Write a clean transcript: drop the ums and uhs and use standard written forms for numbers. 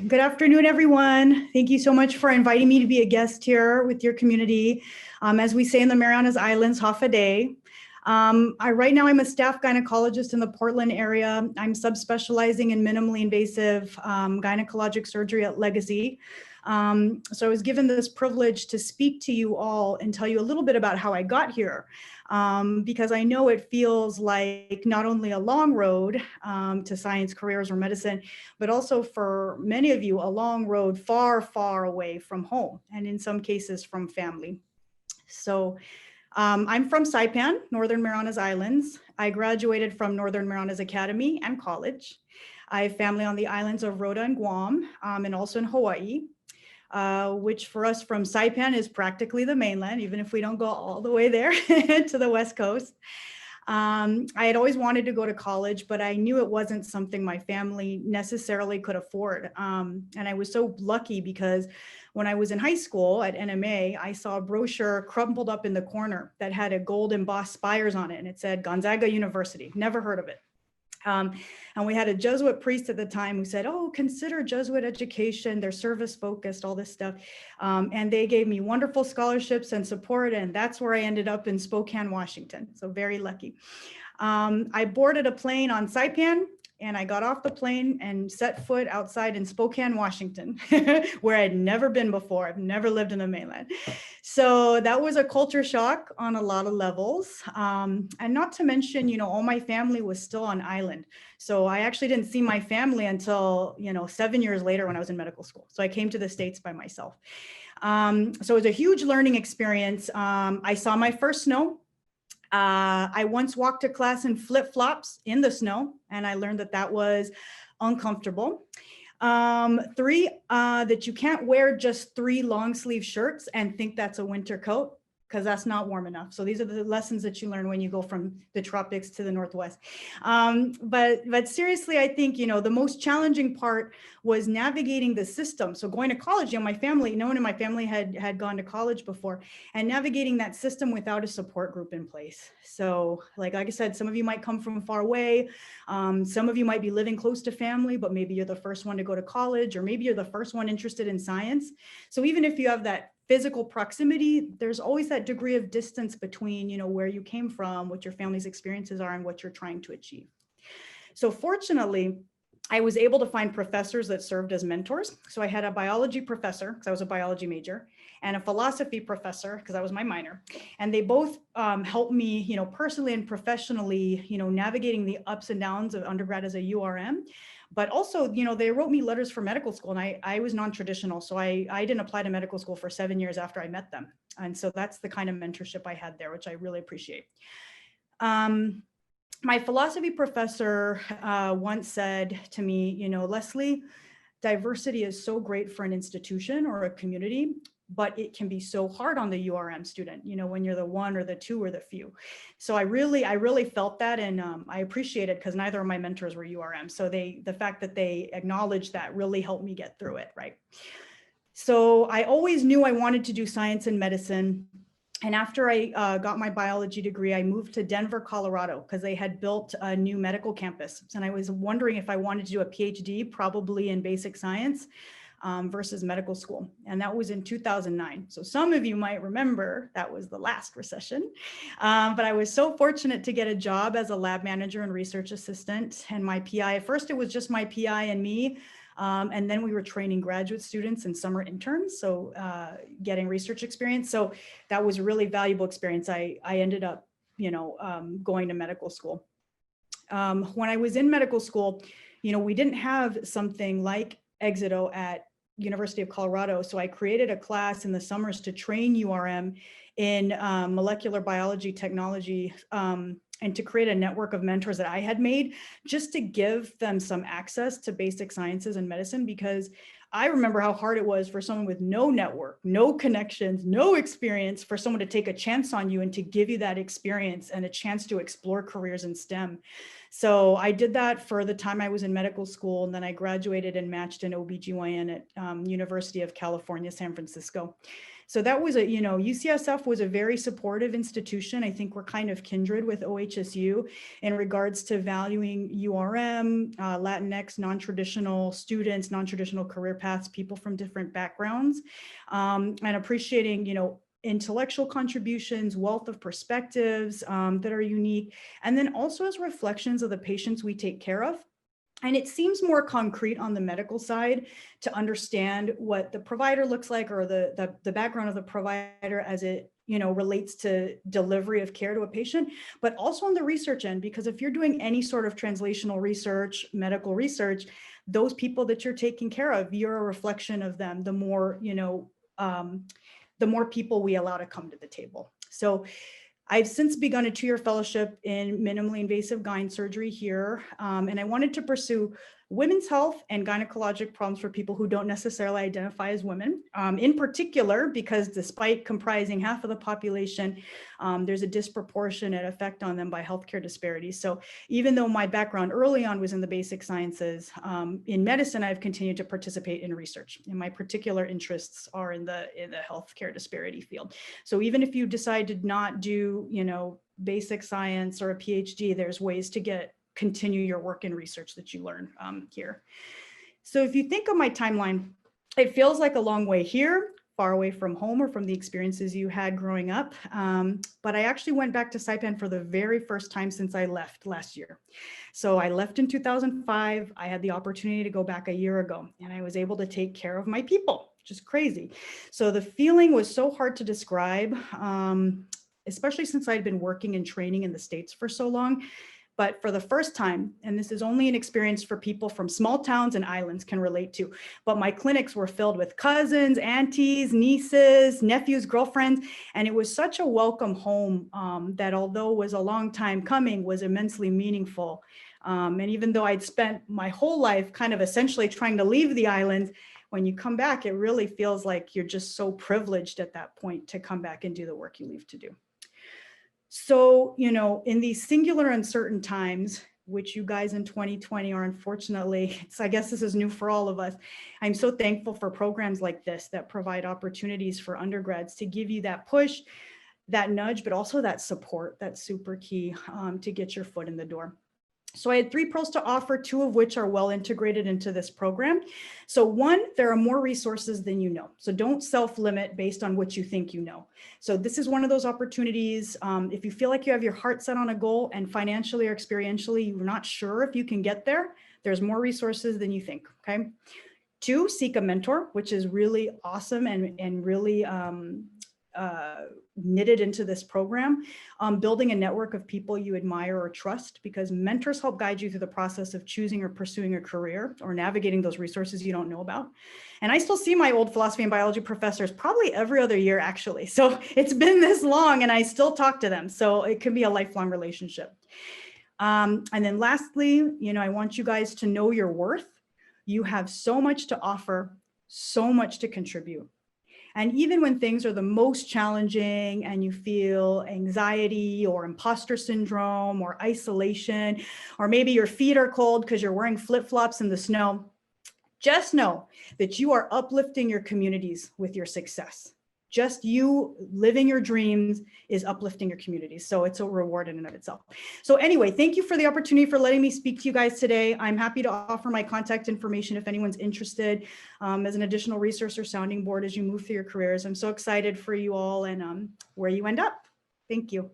Good afternoon, everyone. Thank you so much for inviting me to be a guest here with your community. As we say in the Marianas Islands, half a day. Right now, I'm a staff gynecologist in the Portland area. I'm subspecializing in minimally invasive gynecologic surgery at Legacy. So I was given this privilege to speak to you all and tell you a little bit about how I got here. Because I know it feels like not only a long road to science careers or medicine, but also for many of you, a long road far, far away from home, and in some cases from family. So I'm from Saipan, Northern Marianas Islands. I graduated from Northern Marianas Academy and college. I have family on the islands of Rota and Guam, and also in Hawaii. Which for us from Saipan is practically the mainland, even if we don't go all the way there to the West Coast. I had always wanted to go to college, but I knew it wasn't something my family necessarily could afford. And I was so lucky because when I was in high school at NMA, I saw a brochure crumpled up in the corner that had a gold embossed spires on it, and it said Gonzaga University. Never heard of it. And we had a Jesuit priest at the time who said, oh, consider Jesuit education, they're service focused, all this stuff. And they gave me wonderful scholarships and support. And that's where I ended up in Spokane, Washington. So very lucky. I boarded a plane on Saipan, and I got off the plane and set foot outside in Spokane, Washington, where I'd never been before. I've never lived in the mainland. So that was a culture shock on a lot of levels. And not to mention, you know, all my family was still on island. So I actually didn't see my family until, 7 years later when I was in medical school. So I came to the States by myself. So it was a huge learning experience. I saw my first snow. I once walked to class in flip-flops in the snow, and I learned that that was uncomfortable. That you can't wear just 3 long sleeve shirts and think that's a winter coat, because that's not warm enough. So these are the lessons that you learn when you go from the tropics to the Northwest. But seriously, I think, the most challenging part was navigating the system. So going to college, no one in my family had gone to college before, and navigating that system without a support group in place. So like I said, some of you might come from far away. Some of you might be living close to family, but maybe you're the first one to go to college, or maybe you're the first one interested in science. So even if you have that physical proximity, there's always that degree of distance between, where you came from, what your family's experiences are, and what you're trying to achieve. So fortunately, I was able to find professors that served as mentors. So I had a biology professor, because I was a biology major, and a philosophy professor, because that was my minor. And they both helped me, personally and professionally, navigating the ups and downs of undergrad as a URM. But also, they wrote me letters for medical school, and I was non-traditional. So I didn't apply to medical school for 7 years after I met them. And so that's the kind of mentorship I had there, which I really appreciate. My philosophy professor once said to me, Leslie, diversity is so great for an institution or a community, but it can be so hard on the URM student, when you're the one or the two or the few. So I really felt that, and I appreciate it, because neither of my mentors were URM. So the fact that they acknowledged that really helped me get through it, right? So I always knew I wanted to do science and medicine. And after I got my biology degree, I moved to Denver, Colorado, because they had built a new medical campus. And I was wondering if I wanted to do a PhD, probably in basic science, versus medical school. And that was in 2009. So some of you might remember that was the last recession. But I was so fortunate to get a job as a lab manager and research assistant. And my PI, at first it was just my PI and me. And then we were training graduate students and summer interns, so getting research experience. So that was a really valuable experience. I ended up, going to medical school. When I was in medical school, we didn't have something like Exito at University of Colorado. So I created a class in the summers to train URM in molecular biology technology, and to create a network of mentors that I had made, just to give them some access to basic sciences and medicine, because I remember how hard it was for someone with no network, no connections, no experience, for someone to take a chance on you and to give you that experience and a chance to explore careers in STEM. So I did that for the time I was in medical school, and then I graduated and matched in OBGYN at University of California, San Francisco. So that was a, UCSF was a very supportive institution. I think we're kind of kindred with OHSU in regards to valuing URM, Latinx, non-traditional students, non-traditional career paths, people from different backgrounds, and appreciating, intellectual contributions, wealth of perspectives that are unique, and then also as reflections of the patients we take care of. And it seems more concrete on the medical side to understand what the provider looks like, or the background of the provider as it relates to delivery of care to a patient, but also on the research end, because if you're doing any sort of translational research, medical research, those people that you're taking care of, you're a reflection of them. The more, the more people we allow to come to the table. So I've since begun a 2-year fellowship in minimally invasive gyne surgery here, and I wanted to pursue women's health and gynecologic problems for people who don't necessarily identify as women, in particular, because despite comprising half of the population, there's a disproportionate effect on them by healthcare disparities. So even though my background early on was in the basic sciences, in medicine, I've continued to participate in research, and my particular interests are in the healthcare disparity field. So even if you decide to not do, basic science or a PhD, there's ways to continue your work in research that you learn here. So if you think of my timeline, it feels like a long way here, far away from home or from the experiences you had growing up. But I actually went back to Saipan for the very first time since I left last year. So I left in 2005. I had the opportunity to go back a year ago, and I was able to take care of my people, which is crazy. So the feeling was so hard to describe, especially since I'd been working and training in the States for so long. But for the first time, and this is only an experience for people from small towns and islands can relate to, but my clinics were filled with cousins, aunties, nieces, nephews, girlfriends, and it was such a welcome home that, although it was a long time coming, was immensely meaningful. And even though I'd spent my whole life kind of essentially trying to leave the islands, when you come back, it really feels like you're just so privileged at that point to come back and do the work you leave to do. So, in these singular uncertain times, which you guys in 2020 are unfortunately, I guess this is new for all of us. I'm so thankful for programs like this that provide opportunities for undergrads to give you that push, that nudge, but also that support. That's super key to get your foot in the door. So I had 3 pros to offer, 2 of which are well integrated into this program. So 1, there are more resources than you know. So don't self-limit based on what you think you know. So this is one of those opportunities. If you feel like you have your heart set on a goal and financially or experientially, you're not sure if you can get there, there's more resources than you think, okay? 2, seek a mentor, which is really awesome and really knitted into this program, building a network of people you admire or trust, because mentors help guide you through the process of choosing or pursuing a career or navigating those resources you don't know about. And I still see my old philosophy and biology professors probably every other year, actually. So it's been this long and I still talk to them. So it can be a lifelong relationship. And then lastly, I want you guys to know your worth. You have so much to offer, so much to contribute. And even when things are the most challenging and you feel anxiety or imposter syndrome or isolation, or maybe your feet are cold because you're wearing flip-flops in the snow, just know that you are uplifting your communities with your success. Just you living your dreams is uplifting your communities. So it's a reward in and of itself. So anyway, thank you for the opportunity for letting me speak to you guys today. I'm happy to offer my contact information if anyone's interested as an additional resource or sounding board as you move through your careers. I'm so excited for you all and where you end up. Thank you.